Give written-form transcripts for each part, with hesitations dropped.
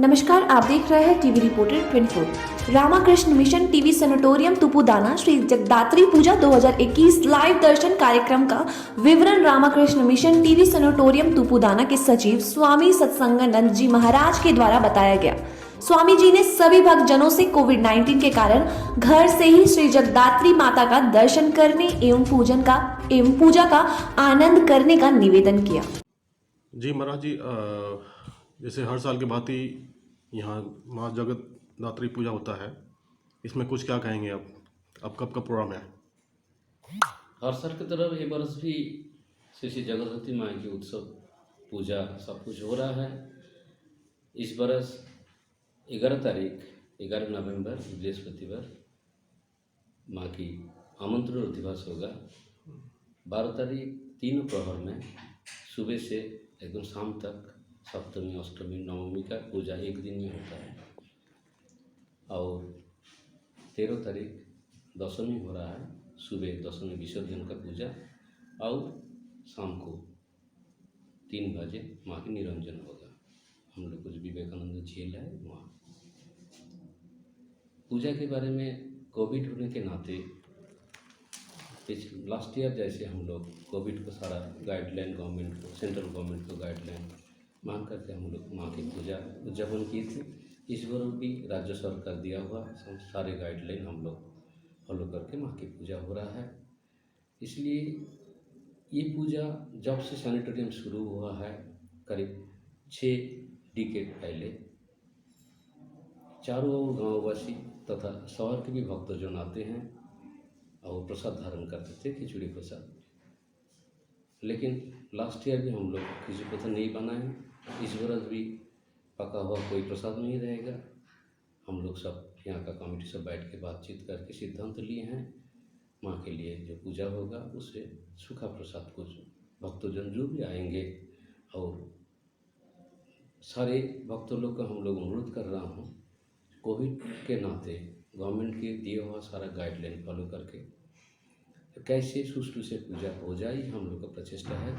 नमस्कार, आप देख रहे हैं TV reporter 24। Ramakrishna mission TV sanatorium Tupudana Shri Jagaddhatri Puja 2021 live दर्शन कार्यक्रम का विवरण Ramakrishna mission TV sanatorium Tupudana के सचिव स्वामी सत्संगानंद जी महाराज के द्वारा बताया गया। स्वामी जी ने सभी भक्तजनों से कोविड-19 के कारण घर से ही श्री जगदात्री माता का दर्शन करने एवं पूजा का आनंद करने का निवेदन किया। जी महाराज जी, जैसे हर साल की भांति यहाँ माँ जगतदात्री पूजा होता है, इसमें कुछ क्या कहेंगे आप? अब कब का प्रोग्राम है? हर साल की तरह ये वर्ष भी श्री श्री जगतवती माँ की उत्सव पूजा सब कुछ हो रहा है। इस बरस 11 नवंबर बृहस्पतिवार माँ की आमंत्रण दिवस होगा। 12 तारीख तीनों प्रहर में सुबह से एकदम शाम तक सप्तमी, अष्टमी, नवमी का पूजा एक दिन में होता है और 13 तारीख दशमी हो रहा है। सुबह दशमी विसर्जन का पूजा और शाम को 3 बजे माँ की निरंजन होगा। हम लोग कुछ विवेकानंद झील है वहाँ। पूजा के बारे में कोविड होने के नाते लास्ट ईयर जैसे हम लोग कोविड को सारा गाइडलाइन गवर्नमेंट को, सेंट्रल गवर्नमेंट को गाइडलाइन मान करके हम लोग माँ की पूजा उद्यापन की थी। इस बार भी राज्य सरकार दिया हुआ सारे गाइडलाइन हम लोग फॉलो करके माँ की पूजा हो रहा है। इसलिए ये पूजा जब से सैनिटोरियम शुरू हुआ है करीब 6 डिकेड पहले चारों ओर गाँववासी तथा शहर के भी भक्तजन आते हैं और प्रसाद धारण करते थे, खिचड़ी प्रसाद। लेकिन लास्ट ईयर भी हम लोग खिचड़ी प्रसाद नहीं बनाए। इस बरस भी पका हुआ कोई प्रसाद नहीं रहेगा। हम लोग सब यहाँ का कमेटी सब बैठ के बातचीत करके सिद्धांत लिए हैं माँ के लिए जो पूजा होगा उससे सूखा प्रसाद कुछ भक्तजन जो भी आएंगे और सारे भक्तों लोग का हम लोग अनुरोध कर रहा हूँ कोविड के नाते गवर्नमेंट के दिए हुआ सारा गाइडलाइन फॉलो करके कैसे सुष्ठु से पूजा हो जाए, हम लोग का प्रचेष्टा है।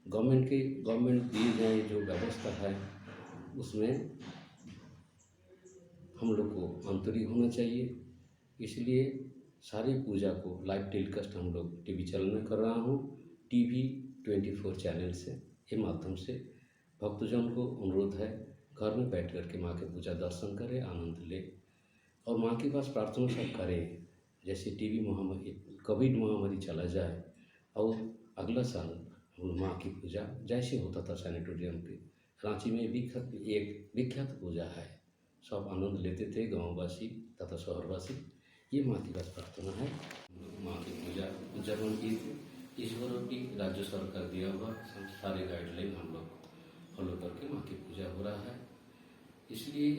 गवर्नमेंट दिए जाए जो व्यवस्था है उसमें हम लोग को आंतरिक होना चाहिए। इसलिए सारी पूजा को लाइव टेलीकास्ट हम लोग टीवी चैनल में कर रहा हूँ। टीवी 24 चैनल से के माध्यम से भक्तजन को अनुरोध है घर में बैठ कर के माँ के पूजा दर्शन करें, आनंद ले और माँ के पास प्रार्थना सब करें। जैसे टीवी महामारी कोविड महामारी चला जाए और अगला साल माँ की पूजा जैसे होता था सैनिटोरियम पे रांची में एक विख्यात पूजा है, सब आनंद लेते थे गांववासी तथा शहरवासी। ये माँ की बस प्रार्थना है। माँ की पूजा उद्यापन की थी। इस बार भी राज्य सरकार दिया हुआ सारे गाइडलाइन हम लोग फॉलो करके माँ की पूजा हो रहा है। इसलिए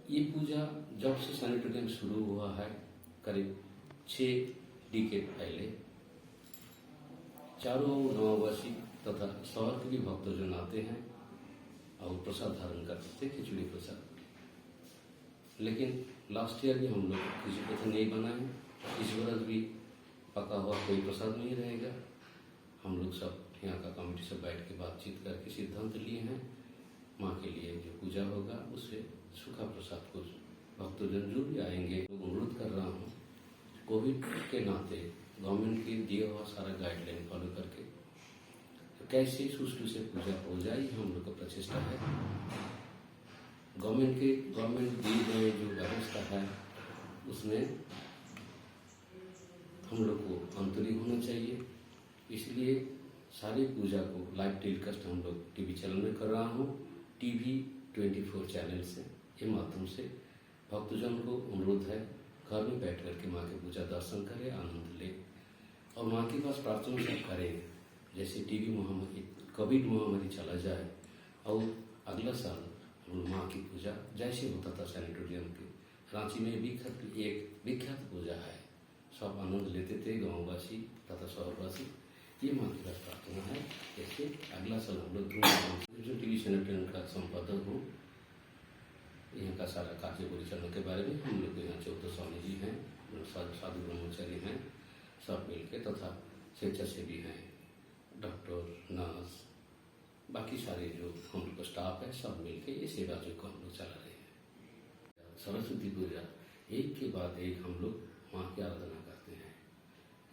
ये पूजा जब से सैनिटोरियम शुरू हुआ है करीब 6 डिकेड पहले चारों गाँववासी तथा शहर के भी भक्तजन आते हैं और प्रसाद धारण करते थे, खिचड़ी प्रसाद। लेकिन लास्ट ईयर भी हम लोग खिचड़ी प्रसाद नहीं बनाए। इस बरस भी पका हुआ कोई प्रसाद नहीं रहेगा। हम लोग सब यहाँ का कमेटी सब बैठ के बातचीत करके सिद्धांत लिए हैं माँ के लिए जो पूजा होगा उससे सूखा प्रसाद कुछ भक्तजन जो भी आएंगे अनुरोध कर रहा हूँ कोविड के नाते गवर्नमेंट के दिए हुआ सारा गाइडलाइन फॉलो करके कैसे सुष्ठु से पूजा हो जाए, हम लोग का प्रचेष्टा है। गवर्नमेंट दिए गए जो व्यवस्था है उसमें हम लोग को आंतरिक होना चाहिए। इसलिए सारी पूजा को लाइव टेलीकास्ट हम लोग टीवी चैनल में कर रहा हूँ। टीवी 24 चैनल से के माध्यम से भक्तजन को अनुरोध है घर में बैठ कर के माँ के पूजा दर्शन करें, आनंद ले और माँ के पास प्रार्थना सब करें। जैसे टीवी महामारी कोविड महामारी चला जाए और अगला साल माँ की पूजा जैसे होता था सैनिटोरियम पे रांची में एक विख्यात पूजा है, सब आनंद लेते थे गाँववासी तथा शहरवासी। ये माँ की बस प्रार्थना है। जैसे अगला साल हम लोग जो टीवी सैनिटोरियम का संपादक हूँ यहाँ का सारा कार्य परिचालन के बारे में हम लोग यहाँ 14 स्वामी जी हैं, साधु ब्रह्मचारी हैं, सब मिलके तथा स्वेच्छासेवी हैं, डॉक्टर, नर्स, बाकी सारे जो हम लोग का स्टाफ है सब मिलके ये सेवा जो को हम लोग चला रहे हैं। सरस्वती पूजा एक के बाद एक हम लोग माँ की आराधना करते हैं,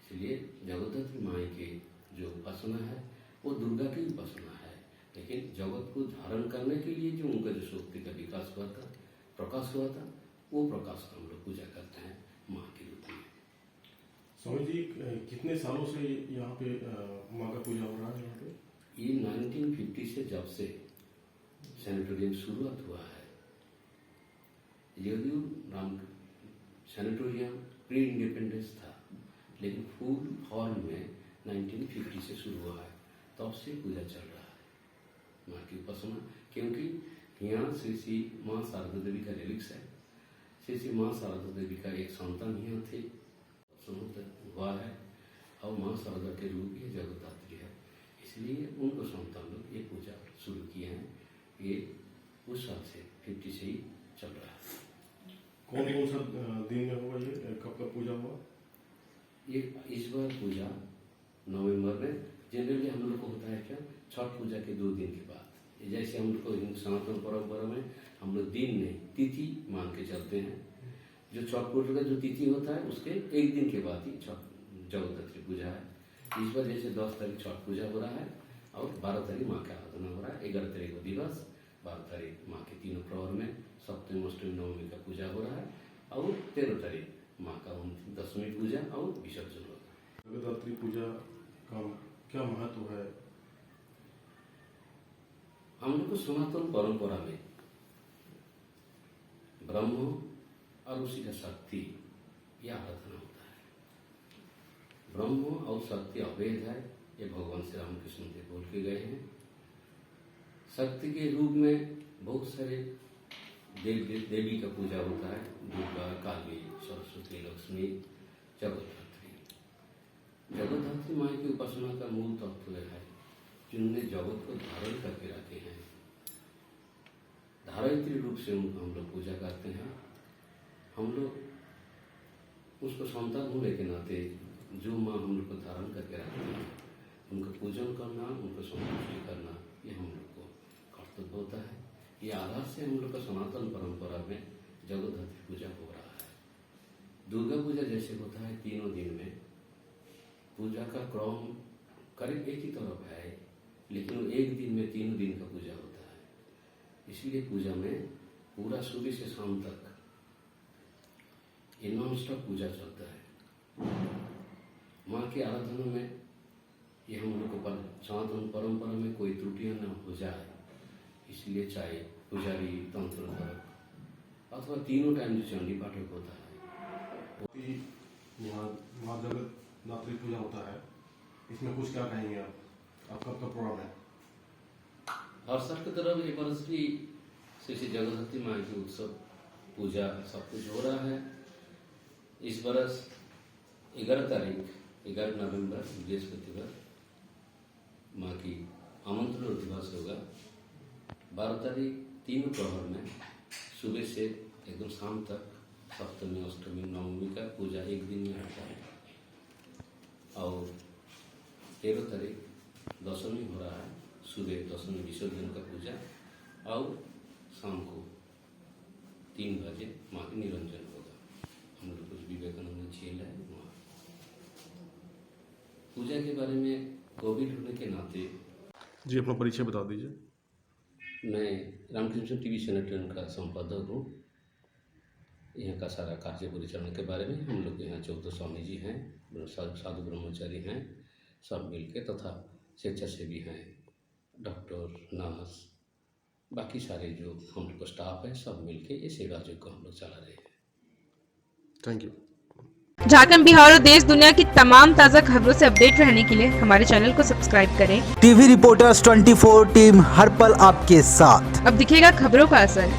इसलिए जगद्धात्री माँ की जो उपासना है वो दुर्गा की उपासना है, लेकिन जगत को धारण करने के लिए जो उनका जो शक्ति का विकास हुआ था, प्रकाश हुआ था, वो प्रकाश का हम लोग पूजा करते हैं माँ के रूप में। स्वामी जी कितने सालों से यहाँ पे माँ का पूजा हो रहा है यहाँ पे? ये 1950 से जब से सैनिटोरियम शुरुआत हुआ है, यदि राम सैनिटोरियम प्री इंडिपेंडेंस था, लेकिन फुल फॉर्म में 1950 से शुरू हुआ है, तब से पूजा चल रहा है माँ की उपासना। क्योंकि यहाँ श्री श्री माँ शारदा देवी का रिलिक्स है, श्री श्री माँ शारदा देवी का एक संतान यहाँ थे, हुआ है, और माँ शारदा के रूप ये जगद्धात्री है, इसलिए उनको संतान लोग ये पूजा शुरू किए हैं। ये उस साल से 50 से ही चल रहा है। कौन कौन सा दिन में होगा ये, कब कब पूजा हुआ? ये इस बार पूजा नवंबर में, जनरली हम लोग को होता है क्या, छठ पूजा के 2 दिन के बाद। जैसे हम लोग को हिंदू सनातन परंपरा में हम लोग दिन नहीं तिथि मान के चलते हैं, जो छठ पूजा का जो तिथि होता है उसके 1 दिन के बाद ही छठ जगद्धात्री पूजा है। इस बार जैसे 10 तारीख छठ पूजा हो रहा है और 12 तारीख माँ का आराधना हो रहा है, 11 तारीख को दिवस, 12 तारीख माँ के तीनों प्रहर में सप्तमी अष्टमी नवमी का पूजा हो रहा है, और 13 तारीख माँ का 10वीं पूजा और विसर्जन होगा। जगद्धात्री पूजा का क्या महत्व है? हम लोग को सनातन परंपरा में ब्रह्म और उसी का शक्ति यह आराधना होता है। ब्रह्म और शक्ति अभेद है, ये भगवान श्री रामकृष्ण जी बोल के गए हैं। शक्ति के रूप में बहुत सारे देवी का पूजा होता है, दुर्गा, काली, सरस्वती, लक्ष्मी, जगद्धात्री। जगद्धात्री माँ की उपासना का मूल तत्व है जिन्होंने जगत को धारण करके रखे हैं। धारित्री रूप से उनको हम लोग पूजा करते हैं। हम लोग उसको संतान होने के नाते जो माँ हम लोग को धारण करके रखते हैं, उनका पूजन करना, उनको संतुष्टि करना, ये हम लोग को कर्तव्य होता है। ये आधार से हम लोग का सनातन परंपरा में जगद्धात्री पूजा हो रहा है। दुर्गा पूजा जैसे होता है 3 दिन में, पूजा का क्रम करीब एक ही तरफ है, लेकिन 1 दिन में 3 दिन का पूजा होता है। इसलिए पूजा में पूरा सुबह से शाम तक ये नॉन स्टॉप पूजा चलता है। माँ की आराधना में ये हम लोग को सनातन परंपरा में कोई त्रुटियां न हो जाए, इसलिए चाहे पुजारी, तंत्र अथवा तीनों टाइम जो चंडी पाठक होता है, माँ जगद्धात्री पूजा होता है, इसमें कुछ क्या कहेंगे आप? आपका कब प्रोग्राम है? हर साल की तरफ ये वर्ष भी श्री श्री जगद्धात्री माँ की उत्सव पूजा सब कुछ हो रहा है। इस बरस 11 नवंबर बृहस्पतिवार माँ की आमंत्रण दिवस होगा। 12 तारीख 3 प्रहर में सुबह से एकदम शाम तक सप्तमी, अष्टमी, नवमी का पूजा 1 दिन में होता है, और 13 तारीख दशमी हो रहा है, सुबह दशमी विसर्जन का पूजा, और शाम को 3 बजे माँ की निरंजन होगा। हम लोग कुछ विवेकानंद झील है वहाँ। पूजा के बारे में कोविड होने के नाते जी अपना परिचय बता दीजिए। मैं रामकृष्ण टीवी सैनिटोरियम का संपादक हूँ। यहाँ का सारा कार्य परिचालन के बारे में हम लोग यहाँ 14 स्वामी जी हैं, साधु ब्रह्मचारी हैं, सब मिलके, तथा स्वेच्छासेवी हैं, डॉक्टर, नर्स, बाकी सारे जो हम लोग का स्टाफ है, सब मिलके ये सेवा जो को हम लोग चला रहे हैं। Thank you. झारखंड, बिहार और देश दुनिया की तमाम ताज़ा खबरों से अपडेट रहने के लिए हमारे चैनल को सब्सक्राइब करें। टीवी रिपोर्टर्स 24 टीम हर पल आपके साथ। अब दिखेगा खबरों का असर।